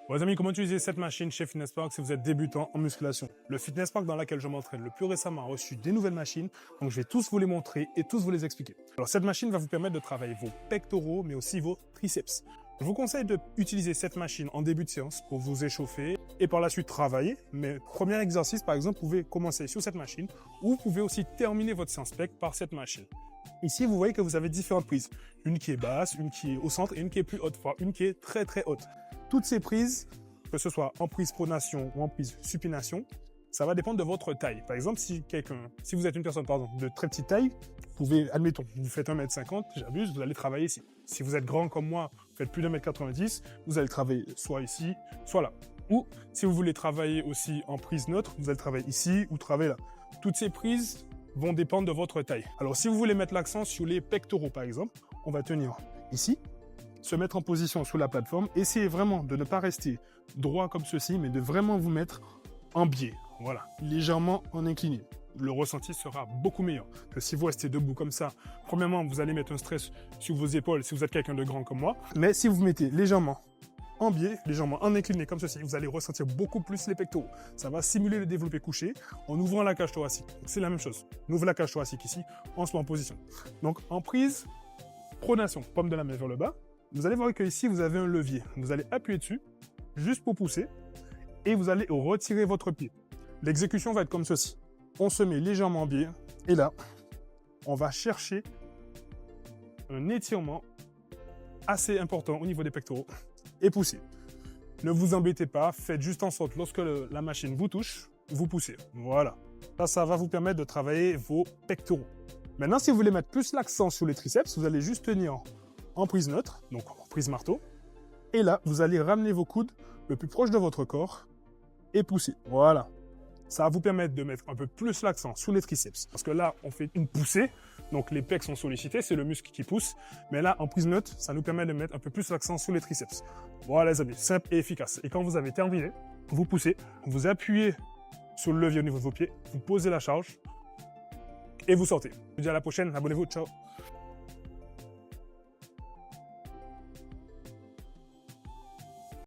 Bon, les amis, comment utiliser cette machine chez Fitness Park si vous êtes débutant en musculation? Le Fitness Park dans lequel je m'entraîne le plus récemment a reçu des nouvelles machines, donc je vais tous vous les montrer et tous vous les expliquer. Alors cette machine va vous permettre de travailler vos pectoraux, mais aussi vos triceps. Je vous conseille d'utiliser cette machine en début de séance pour vous échauffer et par la suite travailler. Mais premier exercice, par exemple, vous pouvez commencer sur cette machine ou vous pouvez aussi terminer votre séance pec par cette machine. Ici, vous voyez que vous avez différentes prises. Une qui est basse, une qui est au centre et une qui est plus haute, voire une qui est très très haute. Toutes ces prises, que ce soit en prise pronation ou en prise supination, ça va dépendre de votre taille. Par exemple, si vous êtes une personne de très petite taille, vous pouvez, admettons, vous faites 1m50, j'abuse, vous allez travailler ici. Si vous êtes grand comme moi, vous faites plus d'1m90, vous allez travailler soit ici, soit là. Ou si vous voulez travailler aussi en prise neutre, vous allez travailler ici ou travailler là. Toutes ces prises vont dépendre de votre taille. Alors, si vous voulez mettre l'accent sur les pectoraux, par exemple, on va tenir ici, se mettre en position sur la plateforme, essayez vraiment de ne pas rester droit comme ceci, mais de vraiment vous mettre en biais, voilà, légèrement en incliné. Le ressenti sera beaucoup meilleur que si vous restez debout comme ça. Premièrement, vous allez mettre un stress sur vos épaules si vous êtes quelqu'un de grand comme moi, mais si vous vous mettez légèrement en biais, légèrement en incliné comme ceci, vous allez ressentir beaucoup plus les pectoraux. Ça va simuler le développé couché en ouvrant la cage thoracique. C'est la même chose. On ouvre la cage thoracique ici, on se met en position. Donc en prise, pronation, paume de la main vers le bas, vous allez voir que ici vous avez un levier. Vous allez appuyer dessus, juste pour pousser, et vous allez retirer votre pied. L'exécution va être comme ceci. On se met légèrement en biais, et là, on va chercher un étirement assez important au niveau des pectoraux, et pousser. Ne vous embêtez pas, faites juste en sorte, lorsque la machine vous touche, vous poussez. Voilà. Ça va vous permettre de travailler vos pectoraux. Maintenant, si vous voulez mettre plus l'accent sur les triceps, vous allez juste tenir en prise neutre, donc en prise marteau, et là, vous allez ramener vos coudes le plus proche de votre corps et pousser. Voilà. Ça va vous permettre de mettre un peu plus l'accent sur les triceps. Parce que là, on fait une poussée, donc les pecs sont sollicités, c'est le muscle qui pousse. Mais là, en prise neutre, ça nous permet de mettre un peu plus l'accent sur les triceps. Voilà les amis, simple et efficace. Et quand vous avez terminé, vous poussez, vous appuyez sur le levier au niveau de vos pieds, vous posez la charge et vous sortez. Je vous dis à la prochaine, abonnez-vous, ciao.